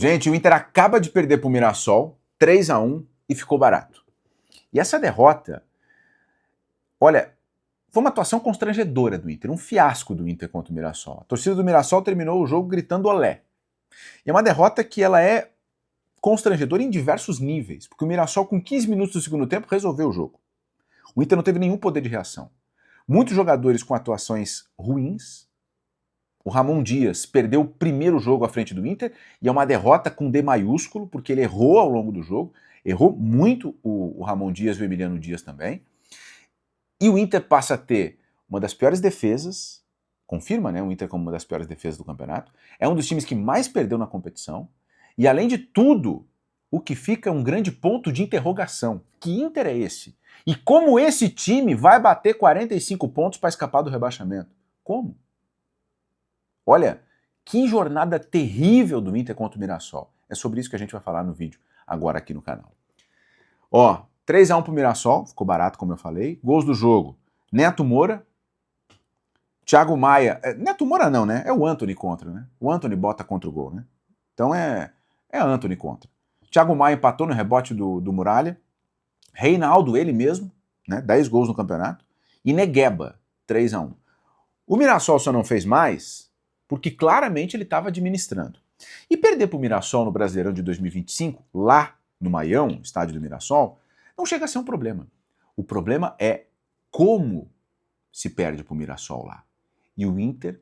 Gente, o Inter acaba de perder para o Mirassol, 3-1, e ficou barato. E essa derrota, olha, foi uma atuação constrangedora do Inter, um fiasco do Inter contra o Mirassol. A torcida do Mirassol terminou o jogo gritando olé. E é uma derrota que ela é constrangedora em diversos níveis, porque o Mirassol com 15 minutos do segundo tempo resolveu o jogo. O Inter não teve nenhum poder de reação. Muitos jogadores com atuações ruins. O Ramon Dias perdeu o primeiro jogo à frente do Inter e é uma derrota com D maiúsculo, porque ele errou ao longo do jogo, errou muito o Ramon Dias e o Emiliano Dias também. E o Inter passa a ter uma das piores defesas, confirma, né, o Inter como uma das piores defesas do campeonato, é um dos times que mais perdeu na competição, e além de tudo, o que fica é um grande ponto de interrogação. Que Inter é esse? E como esse time vai bater 45 pontos para escapar do rebaixamento? Como? Olha, que jornada terrível do Inter contra o Mirassol. É sobre isso que a gente vai falar no vídeo agora aqui no canal. Ó, 3-1 pro Mirassol, ficou barato como eu falei. Gols do jogo, Neto Moura, Thiago Maia. Neto Moura não, né? É o Antony contra, né? O Antony bota contra o gol, né? Então é Antony contra. Thiago Maia empatou no rebote do Muralha. Reinaldo, ele mesmo, né? 10 gols no campeonato. E Negueba, 3-1. O Mirassol só não fez mais porque claramente ele estava administrando. E perder para o Mirassol no Brasileirão de 2025, lá no Maião, estádio do Mirassol, não chega a ser um problema. O problema é como se perde para o Mirassol lá. E o Inter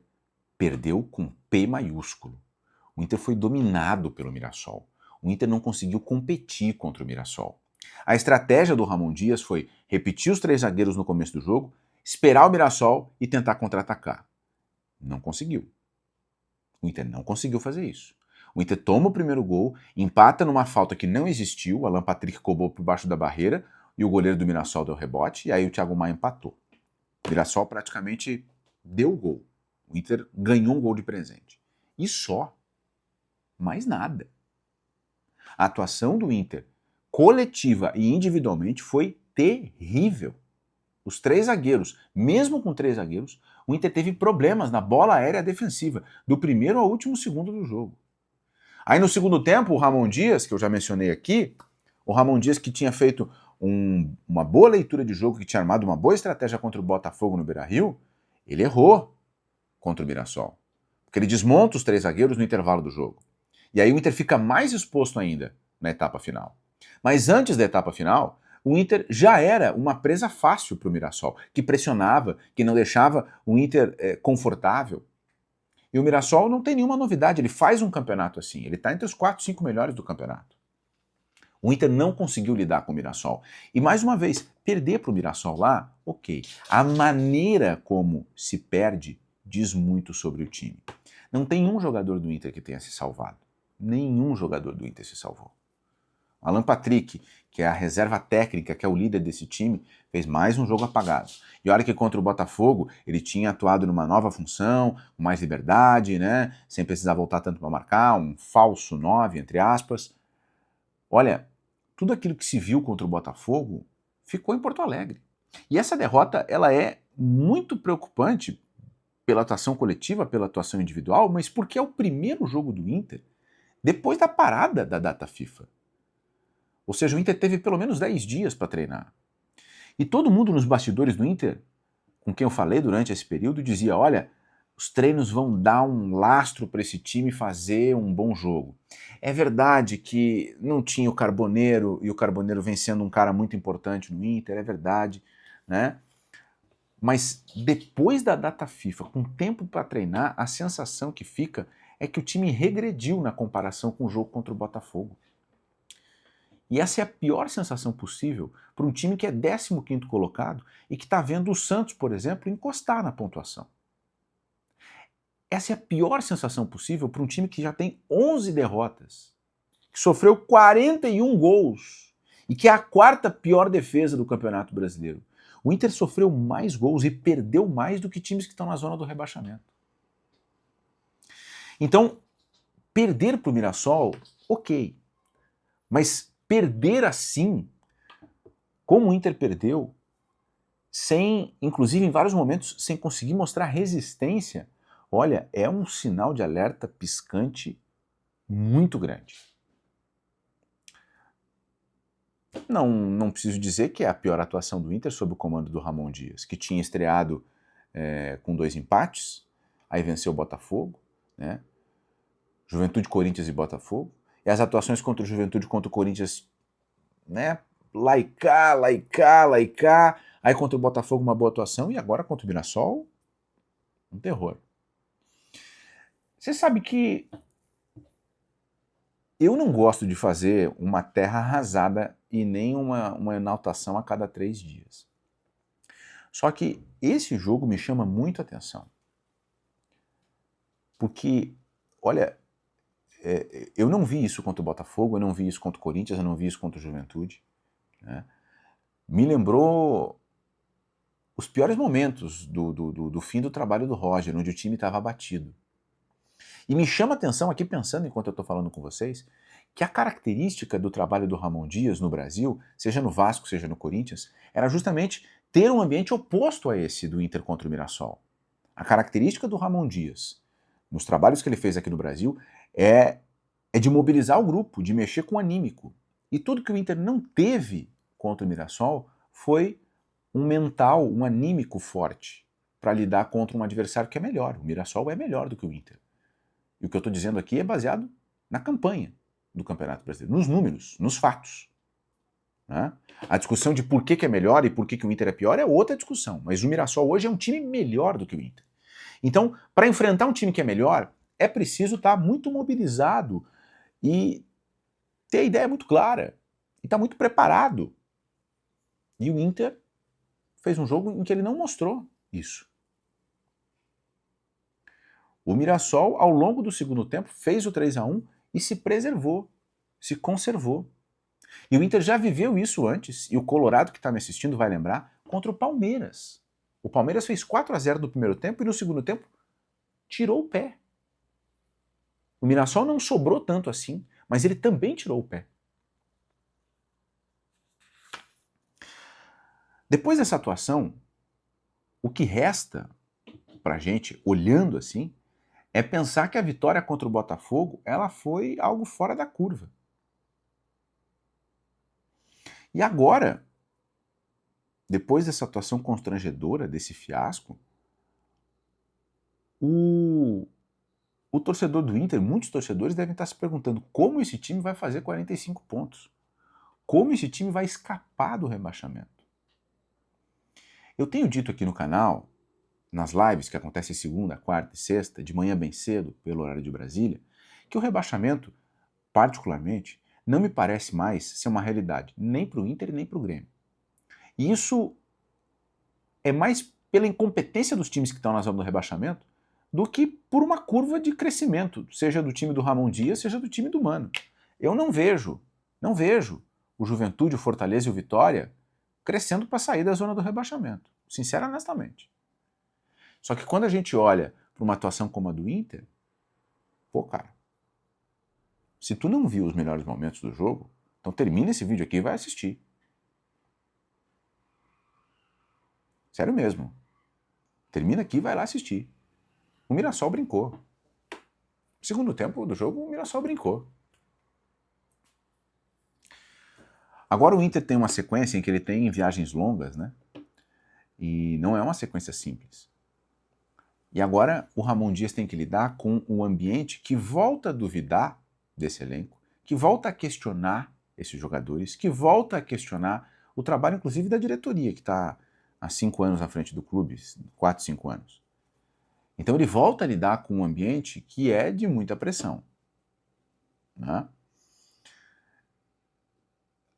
perdeu com P maiúsculo. O Inter foi dominado pelo Mirassol. O Inter não conseguiu competir contra o Mirassol. A estratégia do Ramon Dias foi repetir os 3 zagueiros no começo do jogo, esperar o Mirassol e tentar contra-atacar. Não conseguiu. O Inter não conseguiu fazer isso. O Inter toma o primeiro gol, empata numa falta que não existiu, o Alan Patrick cobrou por baixo da barreira e o goleiro do Mirassol deu rebote, e aí o Thiago Maia empatou. O Mirassol praticamente deu o gol. O Inter ganhou um gol de presente. E só. Mais nada. A atuação do Inter, coletiva e individualmente, foi terrível. Os 3 zagueiros, mesmo com 3 zagueiros, o Inter teve problemas na bola aérea defensiva, do primeiro ao último segundo do jogo. Aí no segundo tempo, o Ramon Dias, que eu já mencionei aqui, o Ramon Dias que tinha feito uma boa leitura de jogo, que tinha armado uma boa estratégia contra o Botafogo no Beira-Rio, ele errou contra o Mirassol. Porque ele desmonta os 3 zagueiros no intervalo do jogo. E aí o Inter fica mais exposto ainda na etapa final. Mas antes da etapa final, o Inter já era uma presa fácil para o Mirassol, que pressionava, que não deixava o Inter confortável. E o Mirassol não tem nenhuma novidade, ele faz um campeonato assim, ele está entre os 4, 5 melhores do campeonato. O Inter não conseguiu lidar com o Mirassol. E mais uma vez, perder para o Mirassol lá, ok. A maneira como se perde diz muito sobre o time. Não tem um jogador do Inter que tenha se salvado. Nenhum jogador do Inter se salvou. Alan Patrick, que é a reserva técnica, que é o líder desse time, fez mais um jogo apagado. E olha que contra o Botafogo ele tinha atuado numa nova função, com mais liberdade, né? Sem precisar voltar tanto para marcar, um falso 9, entre aspas. Olha, tudo aquilo que se viu contra o Botafogo ficou em Porto Alegre. E essa derrota ela é muito preocupante pela atuação coletiva, pela atuação individual, mas porque é o primeiro jogo do Inter depois da parada da data FIFA. Ou seja, o Inter teve pelo menos 10 dias para treinar. E todo mundo nos bastidores do Inter, com quem eu falei durante esse período, dizia, olha, os treinos vão dar um lastro para esse time fazer um bom jogo. É verdade que não tinha o Carboneiro, e o Carboneiro vem sendo um cara muito importante no Inter, é verdade, né? Mas depois da data FIFA, com tempo para treinar, a sensação que fica é que o time regrediu na comparação com o jogo contra o Botafogo. E essa é a pior sensação possível para um time que é 15º colocado e que está vendo o Santos, por exemplo, encostar na pontuação. Essa é a pior sensação possível para um time que já tem 11 derrotas, que sofreu 41 gols e que é a 4ª pior defesa do Campeonato Brasileiro. O Inter sofreu mais gols e perdeu mais do que times que estão na zona do rebaixamento. Então, perder para o Mirassol, ok. Mas perder assim, como o Inter perdeu, sem, inclusive em vários momentos, sem conseguir mostrar resistência, olha, é um sinal de alerta piscante muito grande. Não preciso dizer que é a pior atuação do Inter sob o comando do Ramon Dias, que tinha estreado com 2 empates, aí venceu o Botafogo, né? Juventude, Corinthians e Botafogo. E as atuações contra o Juventude e contra o Corinthians, né? Laicá. Aí contra o Botafogo uma boa atuação e agora contra o Mirassol, um terror. Você sabe que eu não gosto de fazer uma terra arrasada e nem uma enaltação a cada 3 dias. Só que esse jogo me chama muito a atenção. Porque, olha, eu não vi isso contra o Botafogo, eu não vi isso contra o Corinthians, eu não vi isso contra o Juventude. Né? Me lembrou os piores momentos do fim do trabalho do Roger, onde o time estava abatido. E me chama a atenção aqui, pensando enquanto eu estou falando com vocês, que a característica do trabalho do Ramon Dias no Brasil, seja no Vasco, seja no Corinthians, era justamente ter um ambiente oposto a esse do Inter contra o Mirassol. A característica do Ramon Dias, nos trabalhos que ele fez aqui no Brasil, é de mobilizar o grupo, de mexer com o anímico. E tudo que o Inter não teve contra o Mirassol foi um mental, um anímico forte para lidar contra um adversário que é melhor. O Mirassol é melhor do que o Inter. E o que eu estou dizendo aqui é baseado na campanha do Campeonato Brasileiro, nos números, nos fatos. Né? A discussão de por que é melhor e por que o Inter é pior é outra discussão, mas o Mirassol hoje é um time melhor do que o Inter. Então, para enfrentar um time que é melhor, é preciso estar muito mobilizado e ter a ideia muito clara, e estar muito preparado. E o Inter fez um jogo em que ele não mostrou isso. O Mirassol, ao longo do segundo tempo, fez o 3-1 e se preservou, se conservou. E o Inter já viveu isso antes, e o Colorado, que está me assistindo, vai lembrar, contra o Palmeiras. O Palmeiras fez 4-0 no primeiro tempo e no segundo tempo tirou o pé. O Mirassol não sobrou tanto assim, mas ele também tirou o pé. Depois dessa atuação, o que resta pra gente, olhando assim, é pensar que a vitória contra o Botafogo, ela foi algo fora da curva. E agora, depois dessa atuação constrangedora, desse fiasco, o torcedor do Inter, muitos torcedores devem estar se perguntando como esse time vai fazer 45 pontos. Como esse time vai escapar do rebaixamento. Eu tenho dito aqui no canal, nas lives que acontecem segunda, quarta e sexta, de manhã bem cedo, pelo horário de Brasília, que o rebaixamento, particularmente, não me parece mais ser uma realidade, nem para o Inter nem para o Grêmio. E isso é mais pela incompetência dos times que estão na zona do rebaixamento do que por uma curva de crescimento, seja do time do Ramon Dias, seja do time do Mano. Eu não vejo o Juventude, o Fortaleza e o Vitória crescendo para sair da zona do rebaixamento, sincero e honestamente. Só que quando a gente olha para uma atuação como a do Inter, pô, cara, se tu não viu os melhores momentos do jogo, então termina esse vídeo aqui e vai assistir. Sério mesmo. Termina aqui e vai lá assistir. O Mirassol brincou. Segundo tempo do jogo, o Mirassol brincou. Agora o Inter tem uma sequência em que ele tem viagens longas, né? E não é uma sequência simples. E agora o Ramon Dias tem que lidar com um ambiente que volta a duvidar desse elenco, que volta a questionar esses jogadores, que volta a questionar o trabalho, inclusive, da diretoria, que está há 5 anos na frente do clube, 4, 5 anos. Então ele volta a lidar com um ambiente que é de muita pressão. Né?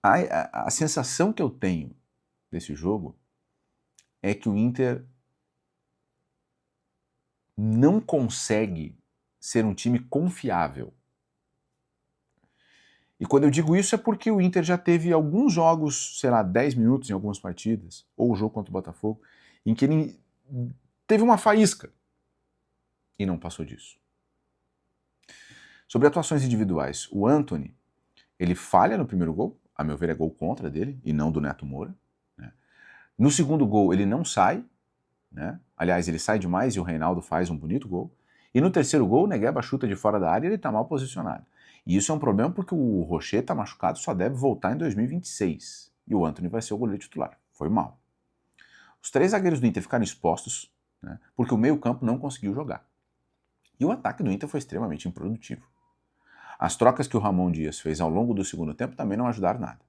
A sensação que eu tenho desse jogo é que o Inter não consegue ser um time confiável. E quando eu digo isso é porque o Inter já teve alguns jogos, sei lá, 10 minutos em algumas partidas, ou o jogo contra o Botafogo, em que ele teve uma faísca e não passou disso. Sobre atuações individuais, o Antony, ele falha no primeiro gol, a meu ver é gol contra dele, e não do Neto Moura. Né? No segundo gol ele não sai, né? Aliás, ele sai demais e o Reinaldo faz um bonito gol. E no terceiro gol, o Negueba chuta de fora da área e ele está mal posicionado. E isso é um problema porque o Rocher está machucado, só deve voltar em 2026. E o Antony vai ser o goleiro titular. Foi mal. Os 3 zagueiros do Inter ficaram expostos, né, porque o meio-campo não conseguiu jogar. E o ataque do Inter foi extremamente improdutivo. As trocas que o Ramon Dias fez ao longo do segundo tempo também não ajudaram nada.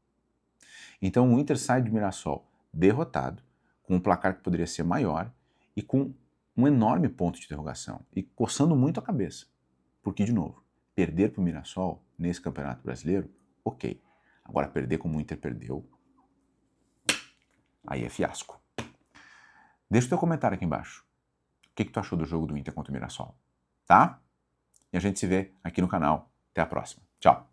Então o Inter sai de Mirassol derrotado, com um placar que poderia ser maior e com um enorme ponto de interrogação e coçando muito a cabeça. Porque, de novo, perder para o Mirassol nesse Campeonato Brasileiro, ok. Agora perder como o Inter perdeu, aí é fiasco. Deixa o teu comentário aqui embaixo. O que tu achou do jogo do Inter contra o Mirassol? Tá? E a gente se vê aqui no canal. Até a próxima. Tchau!